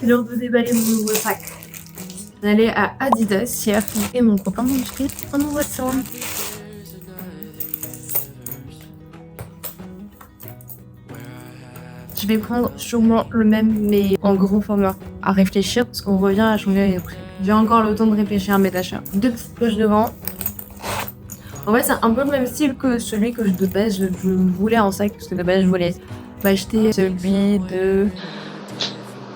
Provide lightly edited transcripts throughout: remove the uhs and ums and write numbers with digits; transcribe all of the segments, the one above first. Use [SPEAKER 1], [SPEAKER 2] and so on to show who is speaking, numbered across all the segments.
[SPEAKER 1] C'est l'heure de déballer mon nouveau sac. On est allé à Adidas hier et mon copain m'a acheté un nouveau sac. Je vais prendre sûrement le même mais en gros format à réfléchir parce qu'on revient à changer les prix. J'ai encore le temps de réfléchir à mes achats. 2 petites poches devant. En fait, c'est un peu le même style que celui que de base je voulais en sac parce que de base je voulais m'acheter celui de...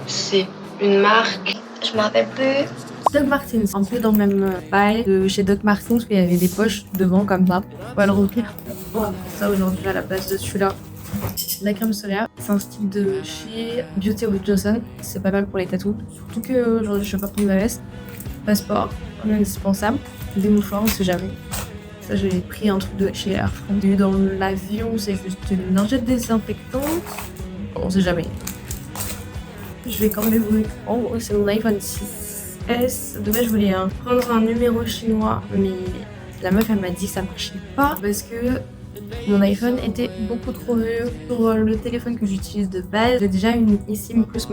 [SPEAKER 2] C'est une marque, je m'en rappelle plus.
[SPEAKER 1] Doc Martens, un peu dans le même bail de chez Doc Martens où il y avait des poches devant comme ça. On va le remplir. Bon, ça aujourd'hui à la place de celui-là. La crème solaire, c'est un style de chez Beauty with Johnson. C'est pas mal pour les tatous. Surtout que aujourd'hui je vais pas prendre ma veste. Passeport, indispensable. Des mouchoirs, on sait jamais. Ça, j'ai pris un truc de chez Air France. Dans l'avion, c'est juste une lingette désinfectante. On sait jamais. Je vais quand même vous... En gros, c'est mon iPhone 6S. De base, je voulais prendre un numéro chinois, mais la meuf, elle m'a dit que ça marchait pas parce que mon iPhone était beaucoup trop vieux pour le téléphone que j'utilise de base. J'ai déjà une eSIM plus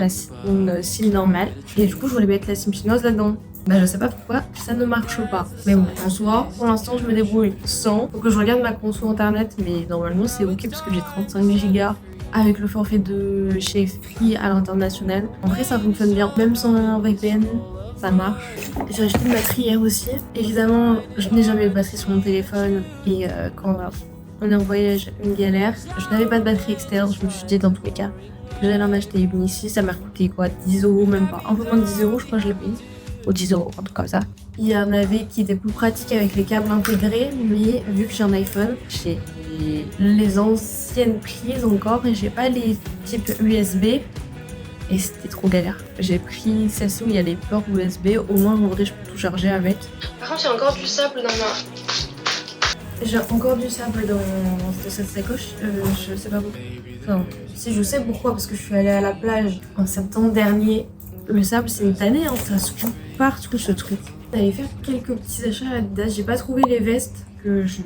[SPEAKER 1] une SIM normale. Et du coup, je voulais mettre la SIM chinoise là-dedans. Bah, je sais pas pourquoi ça ne marche pas. Mais bon, en soi, pour l'instant, je me débrouille sans. Faut que je regarde ma conso internet, mais normalement, c'est ok parce que j'ai 35 Go avec le forfait de chez Free à l'international. En vrai, ça fonctionne bien. Même sans un VPN, ça marche. J'ai acheté une batterie hier aussi. Évidemment, je n'ai jamais de batterie sur mon téléphone. Et quand on est en voyage, une galère. Je n'avais pas de batterie externe, je me suis dit dans tous les cas, j'allais en acheter une ici. Ça m'a coûté quoi, 10 €, même pas. Un peu moins de 10 €, je crois que je l'ai payé. Ou 10 €, un truc comme ça. Il y en avait qui étaient plus pratiques avec les câbles intégrés, mais vu que j'ai un iPhone, j'ai les anciennes prises encore et j'ai pas les types USB. Et c'était trop galère. J'ai pris celle-ci où il y a les ports USB, au moins en vrai je peux tout charger avec.
[SPEAKER 2] Par contre, j'ai encore du sable dans ma...
[SPEAKER 1] J'ai encore du sable dans cette sacoche, je sais pas pourquoi. Enfin, si je sais pourquoi, parce que je suis allée à la plage en septembre dernier. Le sable c'est une tannée, hein, ça se coupe partout ce truc. J'avais fait quelques petits achats à Adidas, j'ai pas trouvé les vestes que je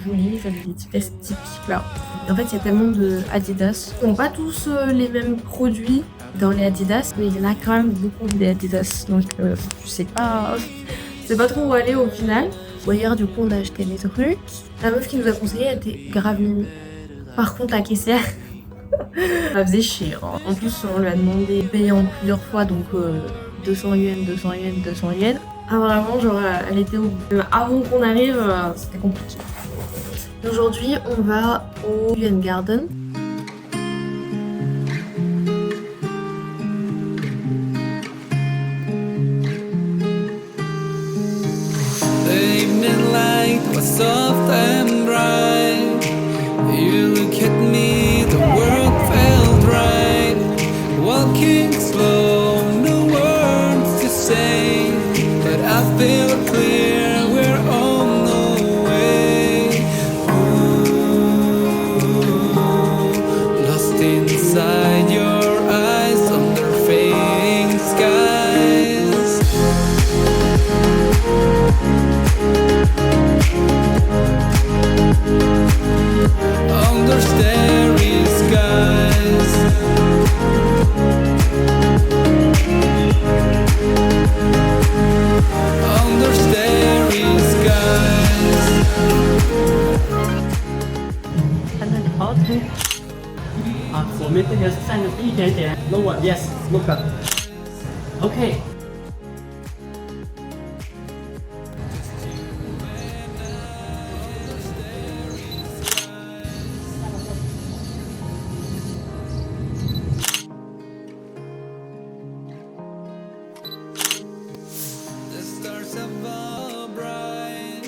[SPEAKER 1] voulais, j'avais des petites vestes typiques là. En fait il y a tellement de Adidas, ils n'ont pas tous les mêmes produits dans les Adidas, mais il y en a quand même beaucoup des Adidas, donc je sais pas trop où aller au final. Bon, hier du coup on a acheté les trucs, la meuf qui nous a conseillé elle était grave mignonne. Par contre la caissière, ça faisait chier. Hein. En plus, on lui a demandé de payer en plusieurs fois, donc 200 yens, 200 yens, 200 yens. Ah, vraiment, genre, elle était au bout. Avant qu'on arrive, c'était compliqué. Aujourd'hui, on va au UN Garden.
[SPEAKER 3] The evening light was soft and bright. You look at me, the world felt right. Walking slow, no words to say, but I feel clear, we're on the way. Ooh, lost inside your eyes under fading skies. Under starry skies. Under starry skies.
[SPEAKER 4] 左面这个站的一点点 lower yes look up OK
[SPEAKER 3] The stars above bright.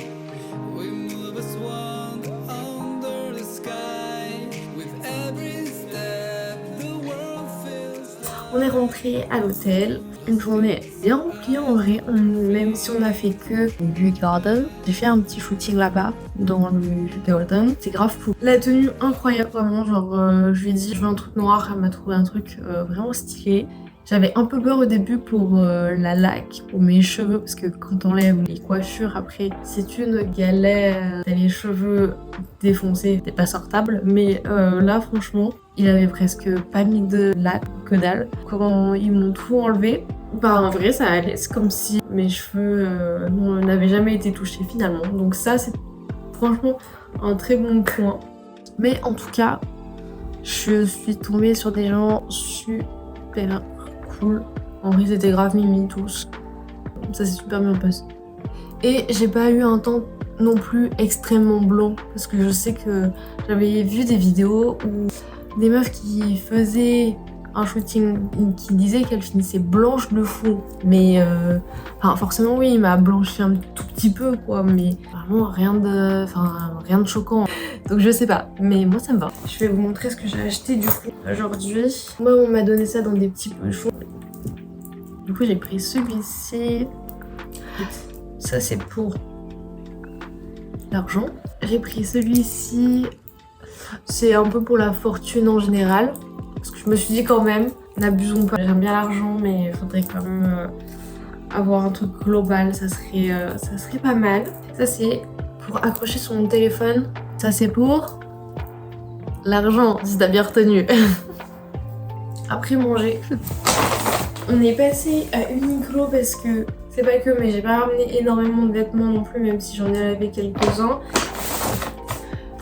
[SPEAKER 3] We move as one under the sky. With every step, the world feels.
[SPEAKER 1] On est rentré à l'hôtel. Une journée bien remplie en vrai, même si on a fait que du garden. J'ai fait un petit shooting là-bas, dans le garden. C'est grave cool. La tenue incroyable, vraiment. Genre, je lui ai dit, je veux un truc noir. Elle m'a trouvé un truc vraiment stylé. J'avais un peu peur au début pour la laque, pour mes cheveux, parce que quand on enlève les coiffures après, c'est une galère. T'as les cheveux défoncés, c'est pas sortable. Mais là, franchement, il avait presque pas mis de laque, que dalle. Quand ils m'ont tout enlevé, bah en vrai, ça allait. C'est comme si mes cheveux n'avaient jamais été touchés finalement. Donc ça, c'est franchement un très bon point. Mais en tout cas, je suis tombée sur des gens super cool. En vrai, c'était grave mimi tous. Ça s'est super bien passé. Et j'ai pas eu un temps non plus extrêmement blanc. Parce que je sais que j'avais vu des vidéos où des meufs qui faisaient un shooting qui disaient qu'elles finissaient blanches de fou. Mais forcément oui, il m'a blanchi un tout petit peu quoi. Mais vraiment rien de choquant. Donc je sais pas, mais moi ça me va. Je vais vous montrer ce que j'ai acheté du coup aujourd'hui. Moi on m'a donné ça dans des petits pochons. Du coup j'ai pris celui-ci. Ça c'est pour l'argent. J'ai pris celui-ci. C'est un peu pour la fortune en général. Parce que je me suis dit quand même, n'abusons pas. J'aime bien l'argent mais il faudrait quand même avoir un truc global. Ça serait pas mal. Ça c'est pour accrocher sur mon téléphone. Ça c'est pour l'argent, si t'as bien retenu. Après manger, on est passé à Uniqlo parce que c'est pas que, mais j'ai pas ramené énormément de vêtements non plus, même si j'en ai lavé quelques-uns.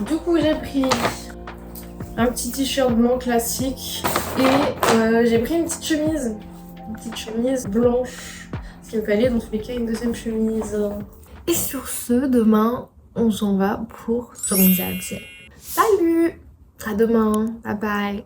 [SPEAKER 1] Du coup j'ai pris un petit t-shirt blanc classique et j'ai pris une petite chemise blanche, parce qu'il me fallait dans tous les cas une deuxième chemise. Et sur ce, demain on s'en va pour Zhongjiajie. Salut! À demain, bye bye!